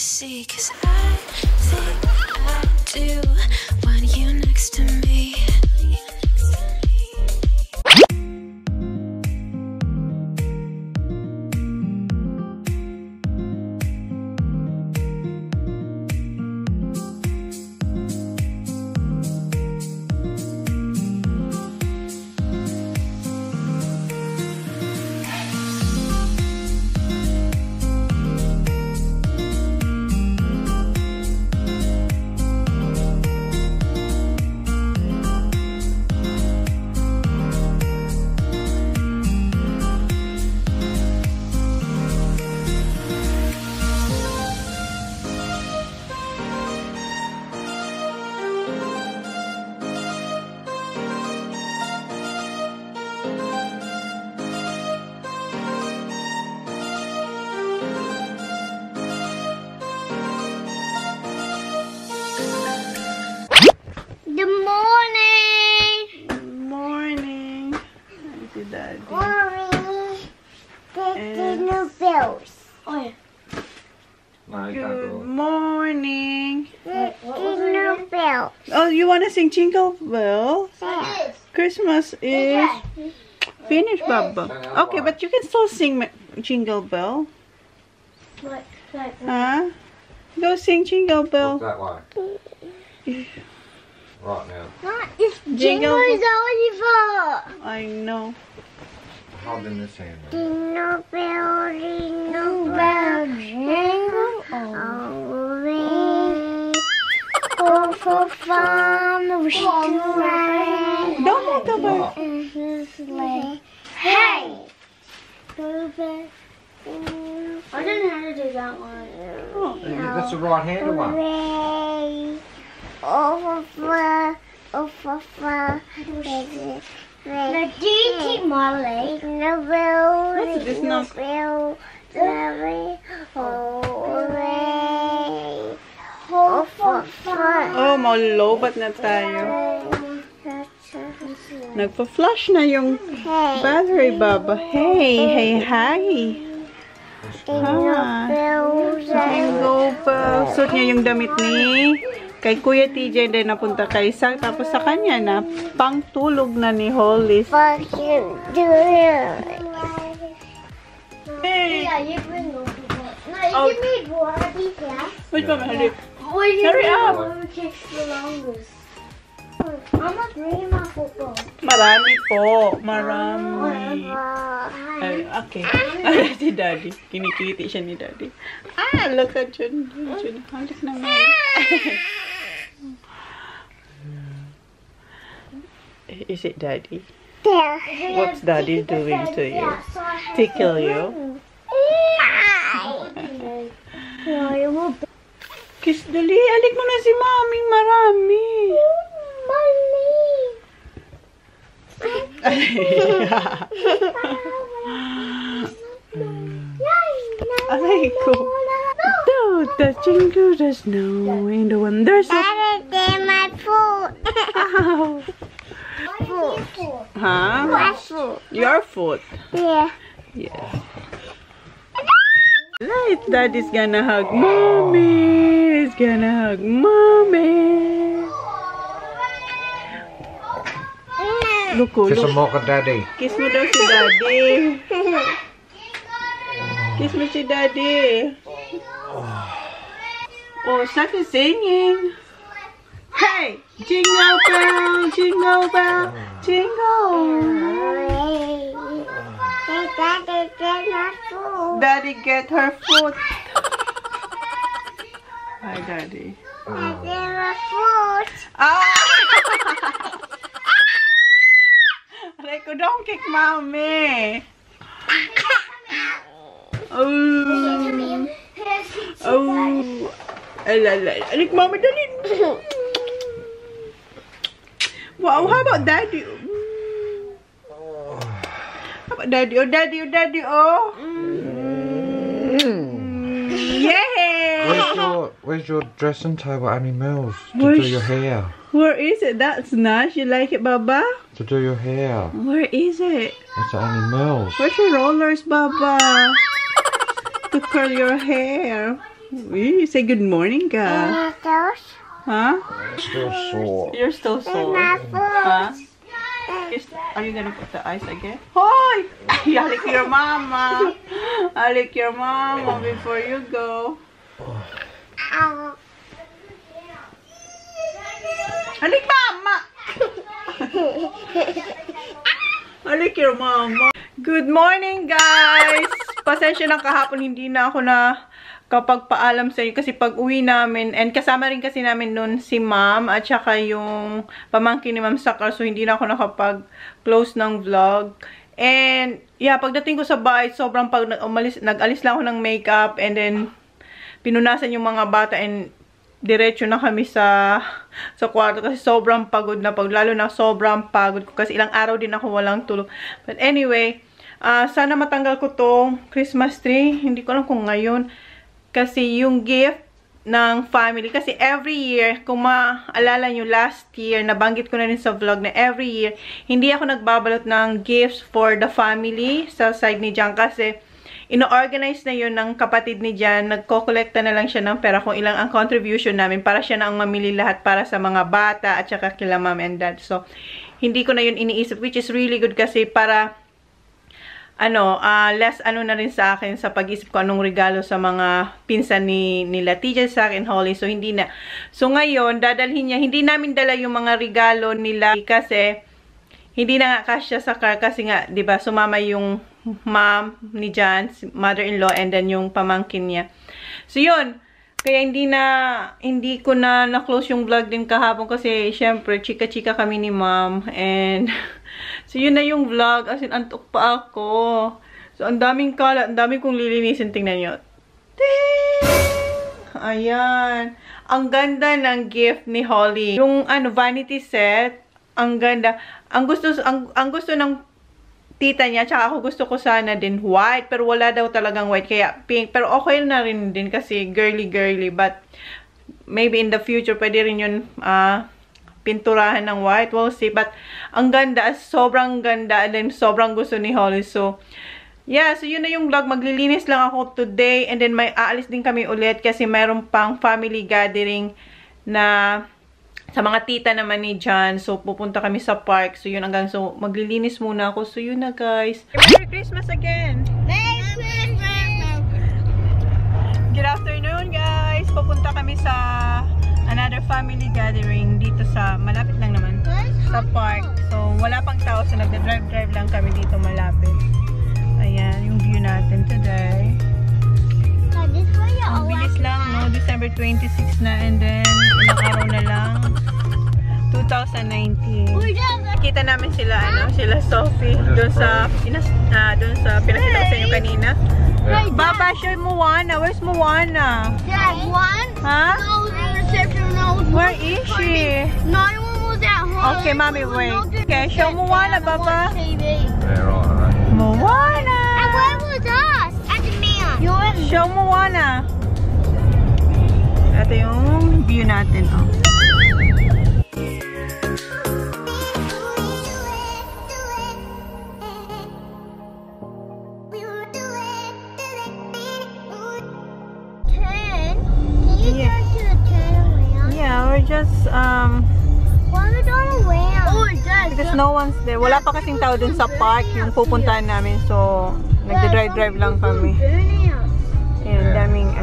see, 'cause I think I do want you next to me. Good morning. Good morning. Hi, Daddy. Morning. There's no bells. Oh yeah. Good morning. There's no bells. Oh, you want to sing Jingle Bell? Yes. Christmas is finished, Baba. Okay, but you can still sing Jingle Bell. Huh? Go sing Jingle Bell. That way. Right now. Not this Jingle jingle is over. I know. Holding this hand. Jingle bell, jingle bell, jingle all the way. Go for fun, wish to ride. Don't move the bird. In his sleigh. Hey! Go back. I don't know how to do that one. Oh. That's the right handed one. Hooray! Over, now, do you take my leg? No, What's this now? Hooray! Oh, maulobat na tayo. Nagpa-flush na yung battery, Baba. Hey, hi. Jingle bell. Suot niya yung damit ni kay Kuya TJ din napunta kay Sang. Tapos sa kanya na pangtulog na ni Hollis. Hey! Yeah, you bring those people. No, Oh. you made one of these last. Wait pa, hurry. Hurry up. Whoever takes the longest. I'm not bringing my football. Marami po. Marami. Ay, okay. Si Daddy. Kinikiti siya ni Daddy. Ah, look at Jun. Halik naman. Is it Daddy? There. What's Daddy doing to you? Tickle you? Kiss, dali. Alik mo na si Mami. Marami. Aray ko. The jingle, the snow, and the wonders of... My foot. Ow. Huh? My foot. Your foot. Yeah. Yes. Right, Daddy's gonna hug Mommy. He's gonna hug Mommy. Look, Kiss look. a mocha daddy. Kiss mo daw si Daddy. Kiss mo si Daddy. Oh, start singing. Hey! Jingle bell, jingle bell, jingle. Daddy get her foot. Hi, Daddy. Ah! Aray ko, don't kick Mommy. Oh. Oh. Alik, Mommy, dali. Wow, how about Daddy? How about Daddy? Oh, Daddy, oh, Daddy, oh. Yay! Where's your dressing table, Annie Mills? To Where's- do your hair. Where is it? That's nice. You like it, Baba? To do your hair. Where is it? It's Annie Mills. Where's your rollers, Baba? To curl your hair. Uy, say good morning ka. Huh? Still sore. You're still sore. Huh? Are you gonna put the ice again? Hoy! I lick your mama. I lick your mama before you go. Halik mama! Halik your mama. Good morning, guys! Pasensya na kahapon, hindi na ako na kapag paalam sa inyo kasi pag uwi namin, and kasama rin kasi namin nun si ma'am at saka yung pamangkin ni ma'am sa car, so hindi na ako nakapag-close ng vlog. And yeah, pagdating ko sa bahay, sobrang nag-alis lang ako ng makeup and then pinunasan yung mga bata and diretso na kami sa kwarto kasi sobrang pagod na lalo na sobrang pagod ko kasi ilang araw din ako walang tulog. But anyway, sana matanggal ko tong Christmas tree. Hindi ko alam kung ngayon. Kasi yung gift ng family, kasi every year, kung maalala nyo last year, nabanggit ko na rin sa vlog na every year, hindi ako nagbabalot ng gifts for the family sa side ni Jan kasi ino-organize na yun ng kapatid ni Jan, nagko-collecta na lang siya ng pera kung ilang ang contribution namin para siya na ang mamili lahat para sa mga bata at saka kila mom and dad. So, hindi ko na yun iniisip, which is really good kasi para less na rin sa akin sa pag-isip ko anong regalo sa mga pinsan nila TJ sa akin, Holly. So, hindi na. So, ngayon, dadalhin niya. Hindi namin dala yung mga regalo nila kasi hindi na nga kasya sa car kasi nga, di ba, sumama yung mom ni Jan, mother-in-law, and then yung pamangkin niya. So, yun. Kaya hindi ko na na-close yung vlog din kahapon kasi, syempre, chika-chika kami ni mom. And, so, yun na yung vlog. As in, antok pa ako. So, ang daming kalat. Ang daming kong lilinisin. Tingnan nyo. Ting! Ayan. Ang ganda ng gift ni Holly. Yung, vanity set. Ang ganda. Ang gusto ng tita niya, tsaka ako gusto ko sana din white, pero wala daw talagang white, kaya pink. Pero okay na rin din kasi girly-girly, but maybe in the future, pwede rin yun pinturahan ng white, we'll see. But ang ganda, sobrang ganda, and then sobrang gusto ni Holly. So, yeah, so yun na yung vlog. Maglilinis lang ako today, and then may aalis din kami ulit kasi mayroon pang family gathering na sa mga tita naman ni Jan. So, pupunta kami sa park. So, yun hanggang. So, maglilinis muna ako. So, yun na, guys. Merry Christmas again! Merry Christmas! Good afternoon, guys! Pupunta kami sa another family gathering dito sa, malapit lang naman, sa park. So, wala pang tao. So, nagda-drive lang kami dito malapit. Ayan, yung view natin today. Ang bilis lang, no? December 26 na, and then ilang araw na lang 2019. Kita namin sila, sila Sophie doon sa pinakita ko sa inyo kanina. Baba, show Moana. Where's Moana? Dad, one? Huh? No, the reception knows. Where is she? Not one was at home. Okay, mommy, wait. Okay, show Moana, Baba. Yeah, right. Moana! And where was us? At the man. Show Moana. Ito yung view natin, oh. Yeah, we're just, Why are we going around? Oh, it does. because no one's there. Wala pa kasing tao dun sa park, yung pupuntahan namin. So, nagda-drive lang kami. Ayan, daming,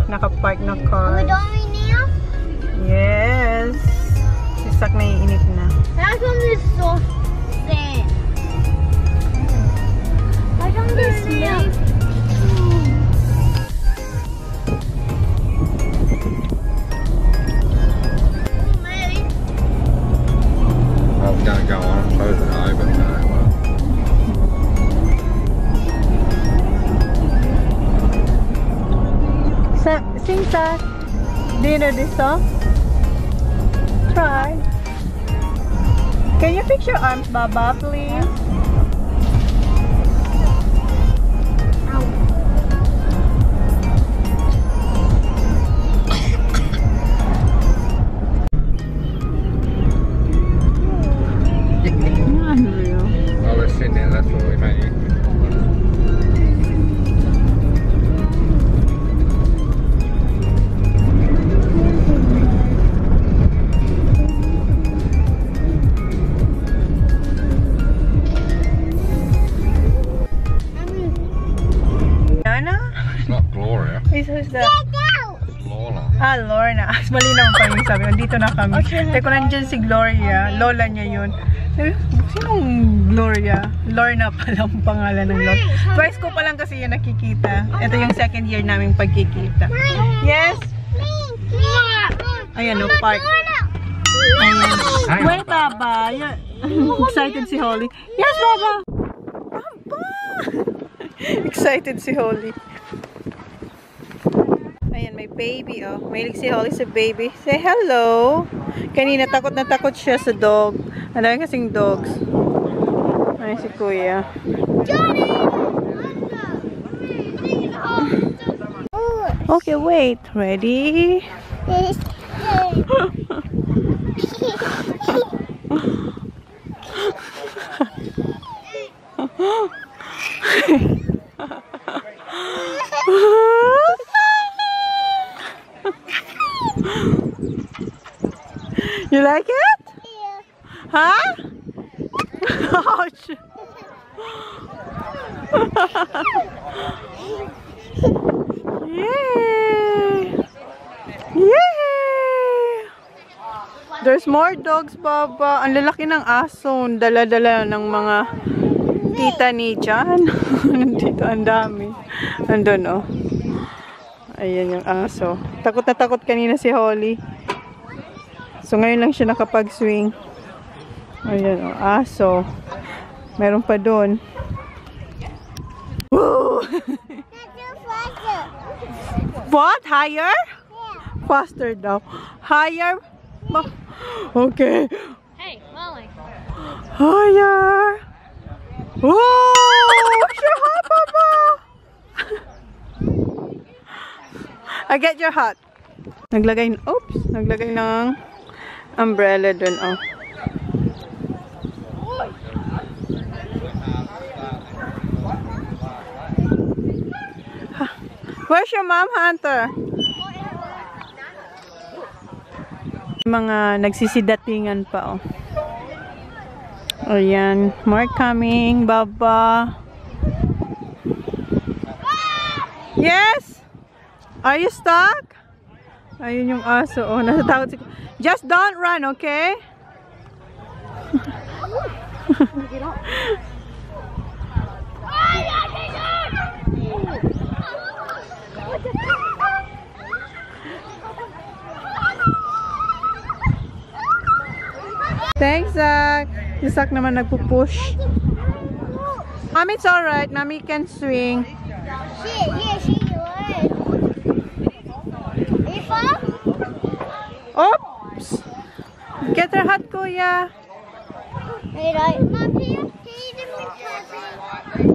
nakapark na car. Are we going now? Yes. Si Sak naiinip na. How come this is so thin? How come this is I was going to go on and close it over, but no. Sing that. Do you know this song? Try. Can you fix your arms, Baba, please? Oh, we're sitting there, that's what we made it. Diana? It's not Gloria. Who's that? It's Lorna. Ah, Lorna. Mali naman pa yung sabi. Dito na kami. Teko, nandyan si Gloria. Lola niya yun. Sinong Gloria? Lorna palang pangalan ng Lorna. Twice ko palang kasi yan nakikita. Ito yung second year naming pagkikita. Yes? Ayan, no, park. Ayan. Wait, Baba. Excited si Holly. Yes, Baba. Baba. Excited si Holly. Ayan, may baby, oh. Mahilig si Holly sa baby. Say hello. Kanina, takot na takot siya sa dog. Ano yung kasing dogs? Ay, si Kuya. Okay, wait. Ready? You like it? Yeah. Huh? Ouch. Yay! Yay! There's more dogs, Baba. Ang lalaki ng aso. Dala-dala ng mga tita ni Jan. Dito, ang dami. Andun, oh. Ayan yung aso. Takot na takot kanina si Holly. So, ngayon lang siya nakapag-swing. Ayan, oh, aso. Meron pa doon. Woo! What? Higher? Yeah. Faster daw. Higher? Okay. Hey, Walang. Higher. Oh! Your hat, Papa! I get your hat. Naglagay ng umbrella dun, oh. Where's your mom, Hunter? Mga nagsisidatingan pa, oh. Ayan. More coming, Baba. Yes? Are you stuck? Ayun yung aso, oh. Natatakot si... Just don't run, okay? Thanks, Zach. Si Zach naman nagpupush. Mommy, it's alright. Mommy can swing. She would. Oops! Get her hat, Kuya.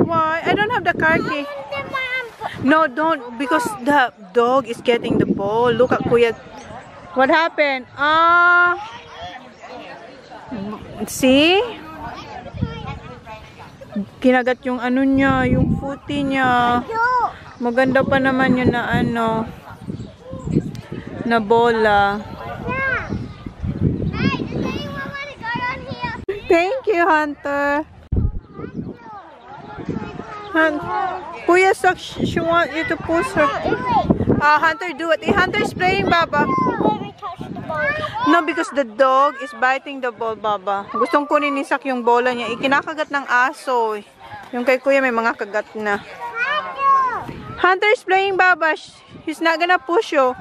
Why? I don't have the car key. No, don't. Because the dog is getting the ball. Look at Kuya. What happened? See? Kinagat yung ano niya, yung footy niya. Maganda pa naman yun na ano, na bola. Thank you, Hunter. Kuya Sak, she want you to push her. Hunter, do it. Hunter's playing, Baba. No, because the dog is biting the ball, Baba. Gustong kunin ni Sak yung bola niya. Ikinakagat ng aso. Yung kay Kuya may mga kagat na. Hunter's playing, Baba. He's not gonna push you.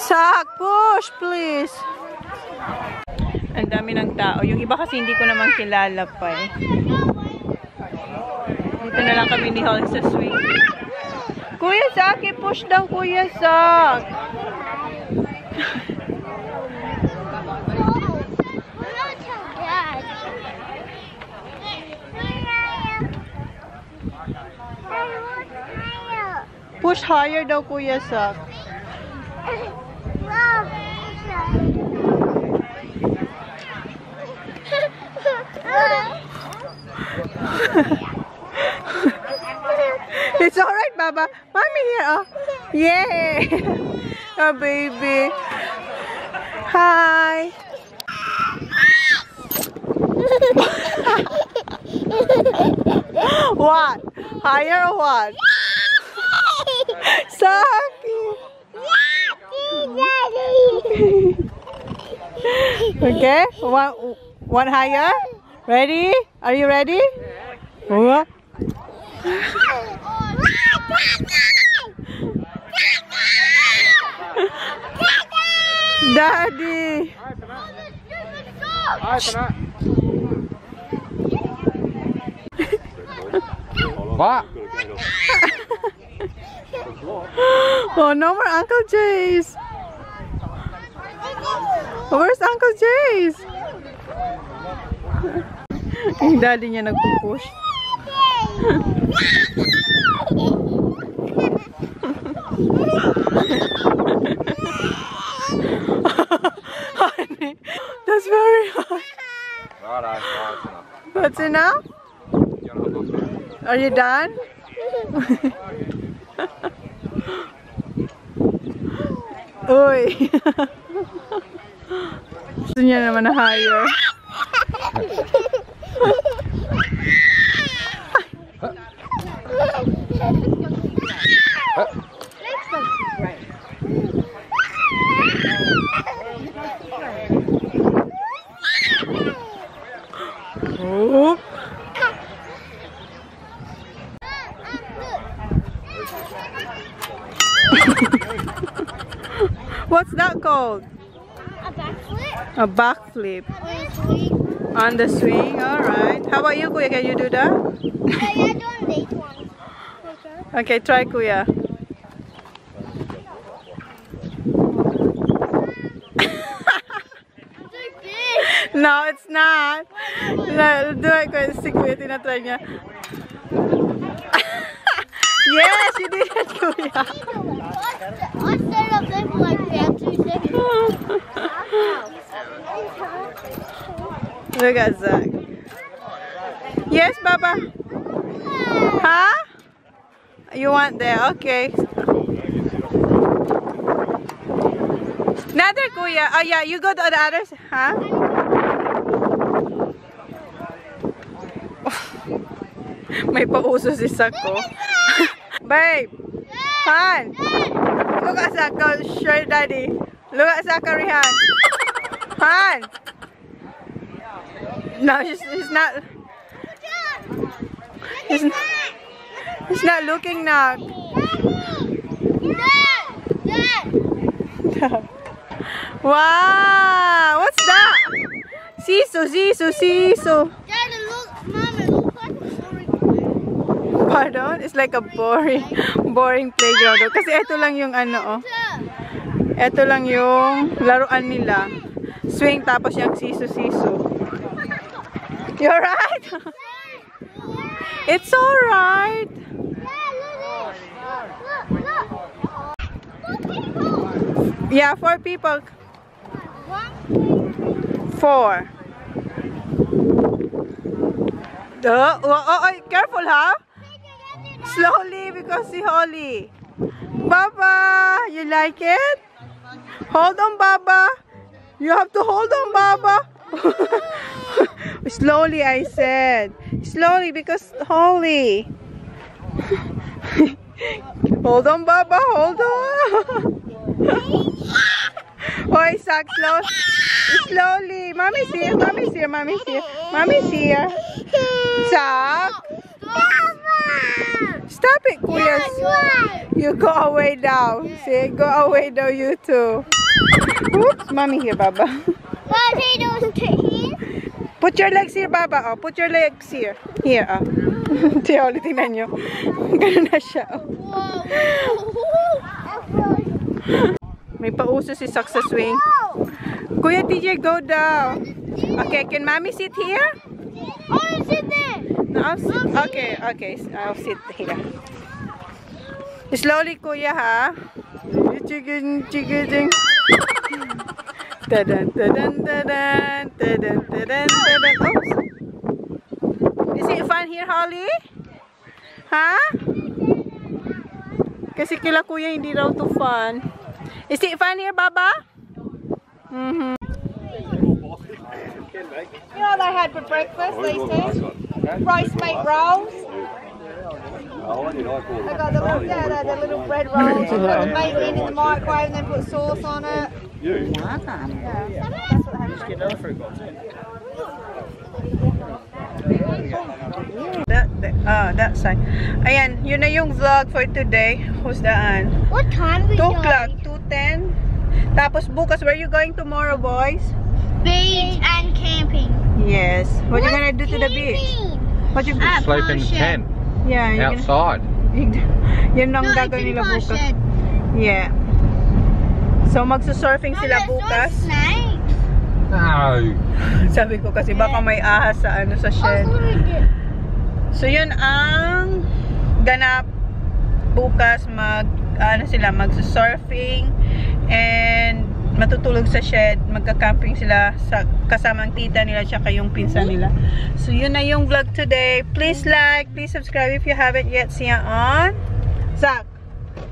Sak, push, please. Ang dami ng tao. Yung iba kasi hindi ko naman kilala pa eh. Dito na lang kami ni Hall sa swing. Kuya Sak, push down, Kuya Sak. Push higher daw, Kuya Sak. It's alright, Baba. Mommy here. Oh. Yay! Oh, baby. Hi. What? Higher or what? Saki. Okay, one higher. Ready? Are you ready? What? Daddy. What? Oh, no more Uncle Jay's. Where's Uncle Jay's? Yung daddy niya nagpupush. Honey, that's very hot. That's enough? Are you done? Uy. Gusto niya naman na higher. Oh. What's that called? A backflip? A backflip. On the swing, alright. How about you, Kuya? Can you do that? Yeah, doing this one. Okay, try, Kuya. No, it's not. No, do it, Kuya. Si Kuya, tinatry niya. Yes, you did it, Kuya. I started up there for like 2 seconds. Look at Zach. Yes, Baba. Huh? You want there? Okay. Another Kuya. Oh yeah, you go to the others. Huh? May pauso si Sako. Babe. Han. Look at Sako. Show daddy. Look at Sako, Rihan. Han. No, he's not. He's not looking now. Wow, what's that? Siso. Daddy, look, Mama, it looks like a boring. Pardon? It's like a boring playground. Kasi ito lang yung ano, oh. Ito lang yung laruan nila. Swing tapos yung siso. You're right. It's alright. Yeah, 4 people. 4. Oh, careful, huh? Slowly because see Holly. Baba, you like it? Hold on, Baba. You have to hold on, Baba. Slowly, I said. Slowly because Holly. Hold on, Baba. Hold on. Oh, Isaac, slowly. Mommy's here. Mommy's here. Isaac. Stop it, Kuya. You go away now. See, go away now, you too. Oops, Mommy here, Baba. Put your legs here, Baba. Oh, put your legs here. Here, oh. Tiyo, tingnan nyo. Ganun na siya, oh. May pauso si Sak sa swing. Kuya TJ, go down. Okay, can Mommy sit here? Oh, sit there. No, I'll sit. Okay, I'll sit here. Slowly, Kuya, ha? Chicken. Tadan. Oops. Is it fun here, Holly? Huh? Kasi kila Kuya hindi raw to fun. Is it fun here, Baba? You know what I had for breakfast, they said? Rice made rolls. I got the little, yeah, the little bread rolls. You put the bacon in the microwave and then put sauce on it. Yeah, that's what that side. Ayan, yun na yung vlog for today. Who's daan? What time we 2 going? o'clock, 2:10. Tapos bukas, where are you going tomorrow, boys? Beach and camping. Yes. What you gonna do to the beach? What you Sleep in the tent Yeah, you're outside. Yun lang gagawin nila bukas. Yeah. So magsusurfing sila bukas. No. Sabi ko kasi baka may ahas sa ano sa shed. So yun ang ganap bukas, magsusurfing and matutulog sa shed, magka-camping sila sa kasamang tita nila tsaka yung pinsan nila. So yun na yung vlog today. Please like, please subscribe if you haven't yet. See ya on Zach.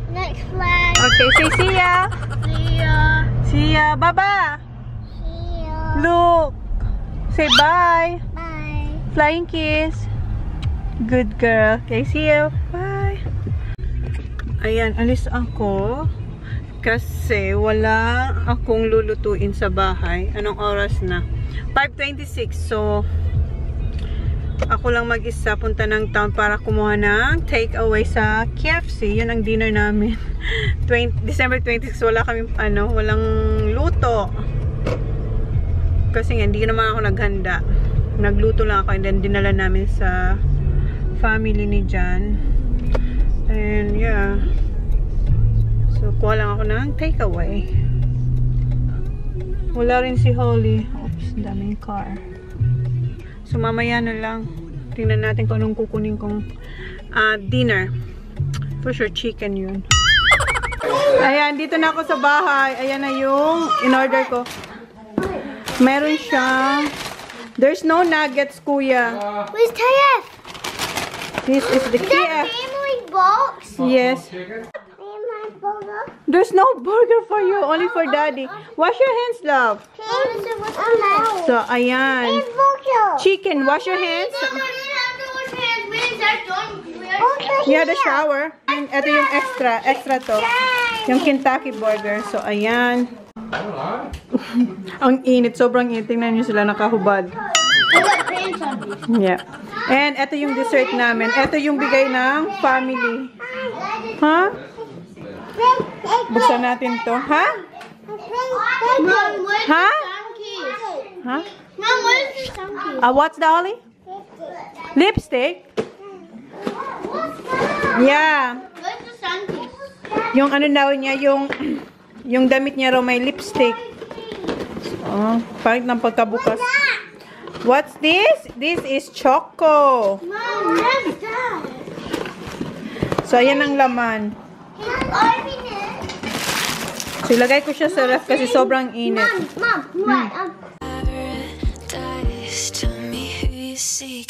Next flag. Okay, say see ya. See ya. See ya. Baba. See ya. Look. Say bye. Bye. Flying kiss. Good girl. Okay, see you. Bye. Ayan, alis ako. Kasi wala akong lulutuin sa bahay. Anong oras na? 5:26. So, ako lang mag-isa. Punta ng town para kumuha ng takeaway sa KFC. Yun ang dinner namin. December 26. Wala kami, walang luto. Kasi nga, hindi naman ako naghanda. Nagluto lang ako and then dinala namin sa family ni Jan. And yeah. So, kuha lang ako ng takeaway. Wala rin si Holly. Oops, daming car. So, mamaya na lang. Tingnan natin kung anong kukunin kong dinner. For sure, chicken yun. Ayan, dito na ako sa bahay. Ayan na yung in-order ko. Meron siyang... There's no nuggets, kuya. Where's TF? This is the KF. Family box. Yes. My burger. There's no burger for you, only for daddy. Wash your hands, love. So, ayan. Chicken, wash your hands. Yeah, the shower. And ito yung extra to. Yung Kentucky burger. So, ayan. Ang init, sobrang init. Tingnan nyo sila nakahubad. Yeah. And ito yung dessert namin. Ito yung bigay ng family. Ha? Buksan natin to. Ha? Ha? Ha? Mom, what is the sunkies? What's the Ollie? Lipstick? Yeah. What's the sunkies? Yung ano daw niya, yung damit niya raw may lipstick. Oh, pangit ng pagkabukas. What's this? This is choco. Mom, what's that? So, ayan ang laman. So, ilagay ko siya sa ref kasi sobrang init. Mom, what? Paradise, tell me who you seek.